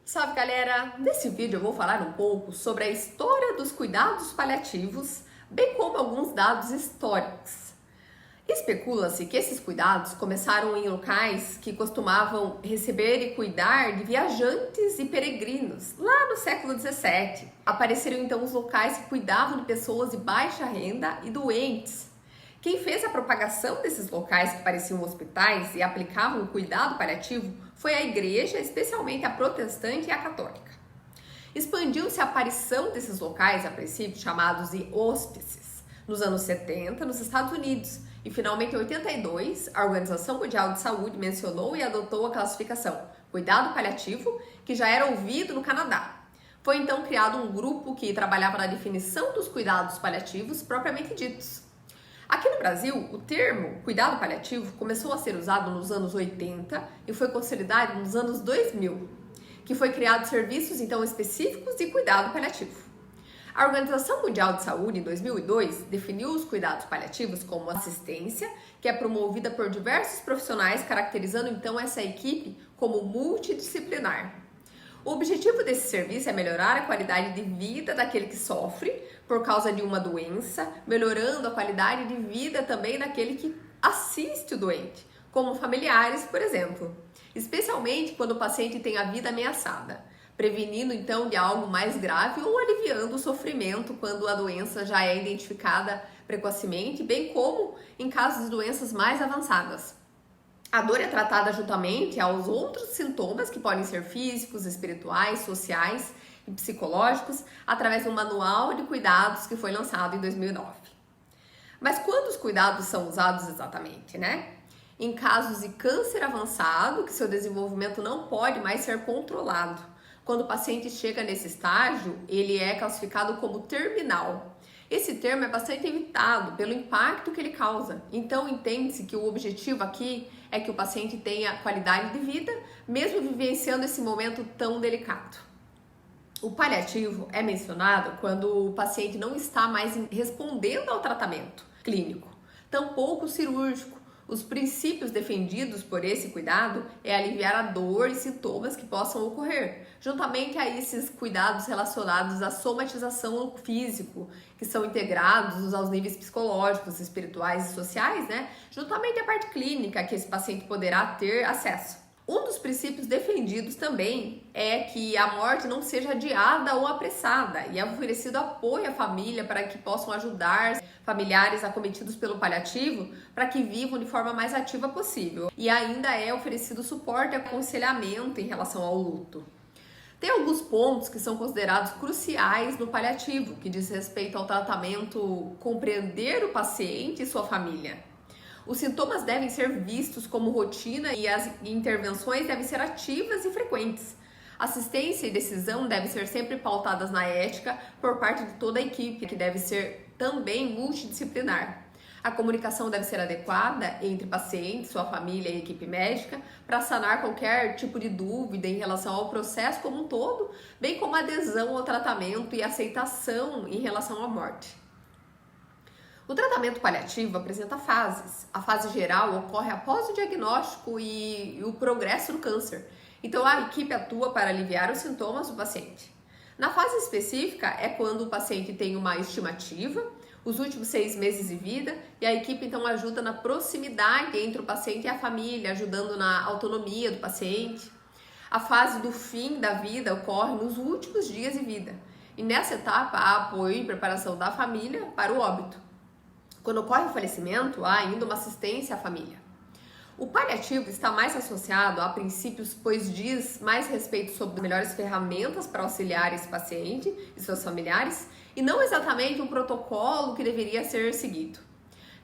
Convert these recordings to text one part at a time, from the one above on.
Salve galera! Nesse vídeo eu vou falar um pouco sobre a história dos cuidados paliativos, bem como alguns dados históricos. Especula-se que esses cuidados começaram em locais que costumavam receber e cuidar de viajantes e peregrinos, lá no século XVII. Apareceram então os locais que cuidavam de pessoas de baixa renda e doentes. Quem fez a propagação desses locais que pareciam hospitais e aplicavam o cuidado paliativo foi a igreja, especialmente a protestante e a católica. Expandiu-se a aparição desses locais, a princípio chamados de hospices, nos anos 70 nos Estados Unidos, e finalmente em 82 a Organização Mundial de Saúde mencionou e adotou a classificação cuidado paliativo, que já era ouvido no Canadá. Foi então criado um grupo que trabalhava na definição dos cuidados paliativos propriamente ditos. Aqui no Brasil, o termo cuidado paliativo começou a ser usado nos anos 80 e foi consolidado nos anos 2000, que foi criado serviços então específicos de cuidado paliativo. A Organização Mundial de Saúde, em 2002, definiu os cuidados paliativos como assistência, que é promovida por diversos profissionais, caracterizando então essa equipe como multidisciplinar. O objetivo desse serviço é melhorar a qualidade de vida daquele que sofre por causa de uma doença, melhorando a qualidade de vida também daquele que assiste o doente, como familiares, por exemplo, especialmente quando o paciente tem a vida ameaçada, prevenindo então de algo mais grave ou aliviando o sofrimento quando a doença já é identificada precocemente, bem como em casos de doenças mais avançadas. A dor é tratada juntamente aos outros sintomas que podem ser físicos, espirituais, sociais e psicológicos através de um manual de cuidados que foi lançado em 2009. Mas quando os cuidados são usados exatamente, né? Em casos de câncer avançado, que seu desenvolvimento não pode mais ser controlado. Quando o paciente chega nesse estágio, ele é classificado como terminal. Esse termo é bastante evitado pelo impacto que ele causa. Então, entende-se que o objetivo aqui é que o paciente tenha qualidade de vida, mesmo vivenciando esse momento tão delicado. O paliativo é mencionado quando o paciente não está mais respondendo ao tratamento clínico, tampouco cirúrgico. Os princípios defendidos por esse cuidado é aliviar a dor e sintomas que possam ocorrer, juntamente a esses cuidados relacionados à somatização físico, que são integrados aos níveis psicológicos, espirituais e sociais, né? Juntamente a parte clínica que esse paciente poderá ter acesso. Um dos princípios defendidos também é que a morte não seja adiada ou apressada e é oferecido apoio à família para que possam ajudar familiares acometidos pelo paliativo para que vivam de forma mais ativa possível. E ainda é oferecido suporte e aconselhamento em relação ao luto. Tem alguns pontos que são considerados cruciais no paliativo, que diz respeito ao tratamento compreender o paciente e sua família. Os sintomas devem ser vistos como rotina e as intervenções devem ser ativas e frequentes. Assistência e decisão devem ser sempre pautadas na ética por parte de toda a equipe, que deve ser também multidisciplinar. A comunicação deve ser adequada entre paciente, sua família e equipe médica para sanar qualquer tipo de dúvida em relação ao processo como um todo, bem como a adesão ao tratamento e aceitação em relação à morte. O tratamento paliativo apresenta fases. A fase geral ocorre após o diagnóstico e o progresso do câncer. Então, a equipe atua para aliviar os sintomas do paciente. Na fase específica é quando o paciente tem uma estimativa, os últimos 6 meses de vida, e a equipe então ajuda na proximidade entre o paciente e a família, ajudando na autonomia do paciente. A fase do fim da vida ocorre nos últimos dias de vida. E nessa etapa há apoio e preparação da família para o óbito. Quando ocorre o falecimento, há ainda uma assistência à família. O paliativo está mais associado a princípios, pois diz mais respeito sobre melhores ferramentas para auxiliar esse paciente e seus familiares, e não exatamente um protocolo que deveria ser seguido.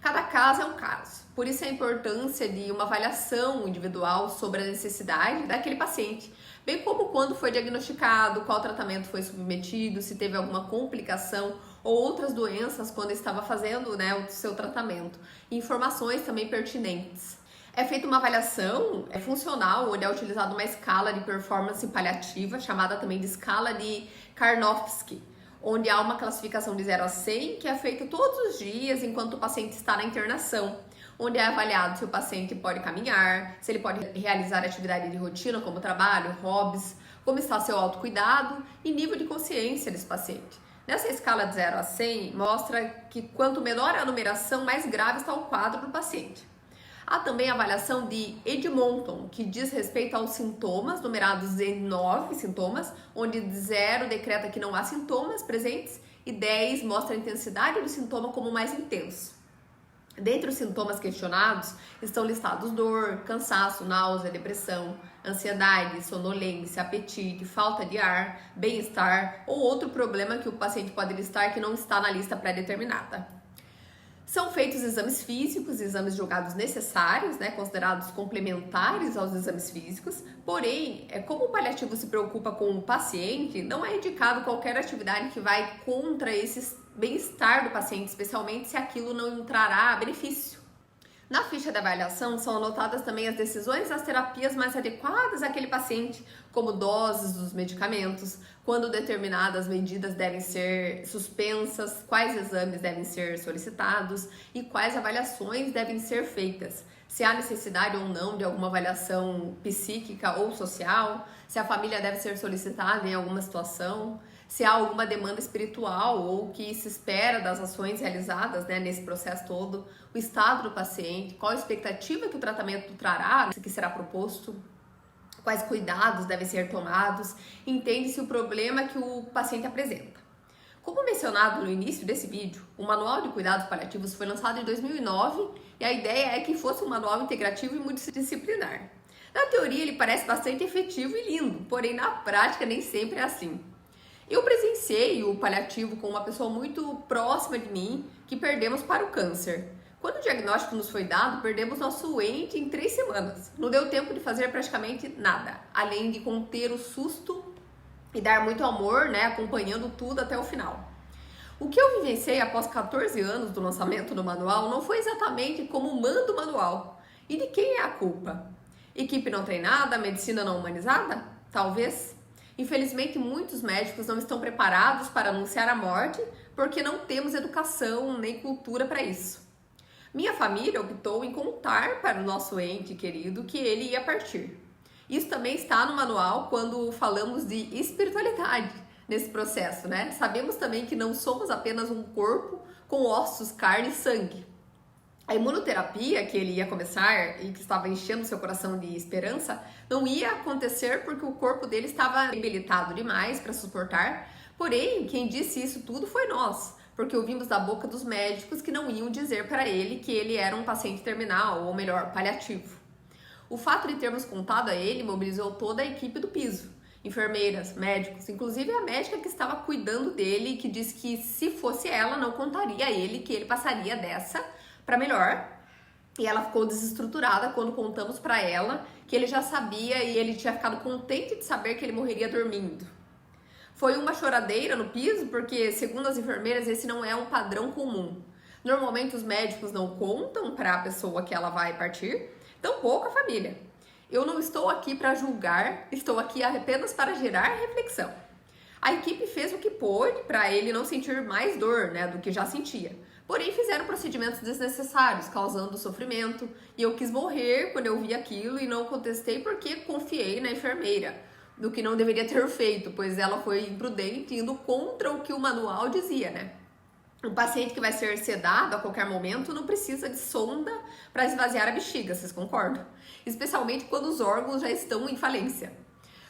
Cada caso é um caso, por isso a importância de uma avaliação individual sobre a necessidade daquele paciente, bem como quando foi diagnosticado, qual tratamento foi submetido, se teve alguma complicação ou outras doenças quando estava fazendo o seu tratamento, e informações também pertinentes. É feita uma avaliação funcional, onde é utilizada uma escala de performance paliativa, chamada também de escala de Karnofsky, onde há uma classificação de 0 a 100, que é feita todos os dias enquanto o paciente está na internação, onde é avaliado se o paciente pode caminhar, se ele pode realizar atividade de rotina como trabalho, hobbies, como está seu autocuidado e nível de consciência desse paciente. Nessa escala de 0 a 100, mostra que quanto menor a numeração, mais grave está o quadro do paciente. Há também a avaliação de Edmonton, que diz respeito aos sintomas, numerados em 9 sintomas, onde 0 decreta que não há sintomas presentes e 10 mostra a intensidade do sintoma como mais intenso. Dentre os sintomas questionados estão listados dor, cansaço, náusea, depressão, ansiedade, sonolência, apetite, falta de ar, bem-estar ou outro problema que o paciente pode listar que não está na lista pré-determinada. São feitos exames físicos, exames julgados necessários, considerados complementares aos exames físicos, porém, como o paliativo se preocupa com o paciente, não é indicado qualquer atividade que vai contra esse bem-estar do paciente, especialmente se aquilo não trará benefício. Na ficha de avaliação são anotadas também as decisões das terapias mais adequadas àquele paciente, como doses dos medicamentos, quando determinadas medidas devem ser suspensas, quais exames devem ser solicitados e quais avaliações devem ser feitas, se há necessidade ou não de alguma avaliação psíquica ou social, se a família deve ser solicitada em alguma situação, se há alguma demanda espiritual ou que se espera das ações realizadas nesse processo todo, o estado do paciente, qual a expectativa que o tratamento trará, que será proposto, quais cuidados devem ser tomados, entende-se o problema que o paciente apresenta. Como mencionado no início desse vídeo, o Manual de Cuidados Paliativos foi lançado em 2009 e a ideia é que fosse um manual integrativo e multidisciplinar. Na teoria ele parece bastante efetivo e lindo, porém na prática nem sempre é assim. Eu presenciei o paliativo com uma pessoa muito próxima de mim que perdemos para o câncer. Quando o diagnóstico nos foi dado, perdemos nosso ente em 3 semanas. Não deu tempo de fazer praticamente nada, além de conter o susto e dar muito amor, acompanhando tudo até o final. O que eu vivenciei após 14 anos do lançamento do manual não foi exatamente como manda o manual. E de quem é a culpa? Equipe não treinada, medicina não humanizada? Talvez. Infelizmente, muitos médicos não estão preparados para anunciar a morte porque não temos educação nem cultura para isso. Minha família optou em contar para o nosso ente querido que ele ia partir. Isso também está no manual quando falamos de espiritualidade nesse processo, Sabemos também que não somos apenas um corpo com ossos, carne e sangue. A imunoterapia que ele ia começar e que estava enchendo seu coração de esperança não ia acontecer porque o corpo dele estava debilitado demais para suportar. Porém, quem disse isso tudo foi nós, porque ouvimos da boca dos médicos que não iam dizer para ele que ele era um paciente terminal, ou melhor, paliativo. O fato de termos contado a ele mobilizou toda a equipe do piso, enfermeiras, médicos, inclusive a médica que estava cuidando dele e que disse que se fosse ela não contaria a ele que ele passaria dessa para melhor, e ela ficou desestruturada quando contamos para ela que ele já sabia e ele tinha ficado contente de saber que ele morreria dormindo. Foi uma choradeira no piso porque, segundo as enfermeiras, esse não é um padrão comum. Normalmente os médicos não contam para a pessoa que ela vai partir, tampouco a família. Eu não estou aqui para julgar, estou aqui apenas para gerar reflexão. A equipe fez o que pôde para ele não sentir mais dor, do que já sentia. Porém, fizeram procedimentos desnecessários, causando sofrimento, e eu quis morrer quando eu vi aquilo e não contestei porque confiei na enfermeira, do que não deveria ter feito, pois ela foi imprudente, indo contra o que o manual dizia, Um paciente que vai ser sedado a qualquer momento não precisa de sonda para esvaziar a bexiga, vocês concordam? Especialmente quando os órgãos já estão em falência.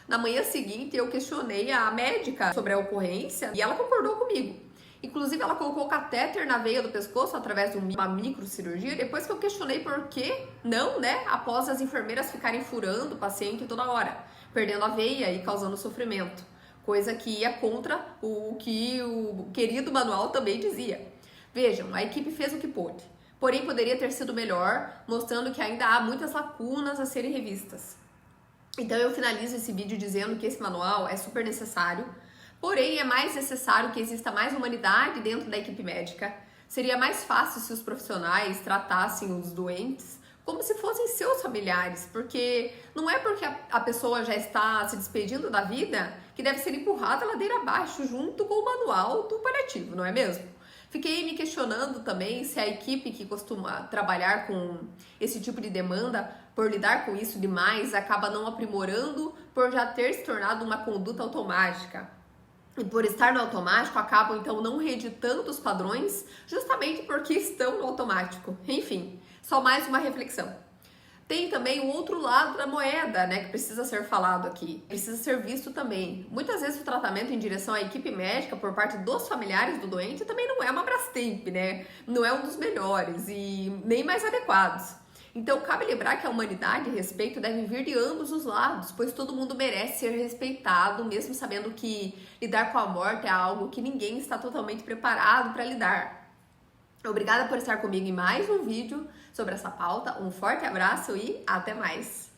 Na manhã seguinte, eu questionei a médica sobre a ocorrência e ela concordou comigo. Inclusive, ela colocou o catéter na veia do pescoço através de uma microcirurgia, depois que eu questionei por que não, após as enfermeiras ficarem furando o paciente toda hora, perdendo a veia e causando sofrimento. Coisa que ia contra o que o querido manual também dizia. Vejam, a equipe fez o que pôde, porém poderia ter sido melhor, mostrando que ainda há muitas lacunas a serem revistas. Então eu finalizo esse vídeo dizendo que esse manual é super necessário, porém é mais necessário que exista mais humanidade dentro da equipe médica. Seria mais fácil se os profissionais tratassem os doentes como se fossem seus familiares, porque não é porque a pessoa já está se despedindo da vida que deve ser empurrada ladeira abaixo junto com o manual do paliativo, não é mesmo? Fiquei me questionando também se a equipe que costuma trabalhar com esse tipo de demanda, por lidar com isso demais, acaba não aprimorando por já ter se tornado uma conduta automática. E por estar no automático, acabam então não reeditando os padrões, justamente porque estão no automático. Enfim, só mais uma reflexão. Tem também o outro lado da moeda, né, que precisa ser falado aqui, precisa ser visto também. Muitas vezes o tratamento em direção à equipe médica por parte dos familiares do doente também não é uma Brastemp, né? Não é um dos melhores e nem mais adequados. Então, cabe lembrar que a humanidade e respeito devem vir de ambos os lados, pois todo mundo merece ser respeitado, mesmo sabendo que lidar com a morte é algo que ninguém está totalmente preparado para lidar. Obrigada por estar comigo em mais um vídeo sobre essa pauta. Um forte abraço e até mais!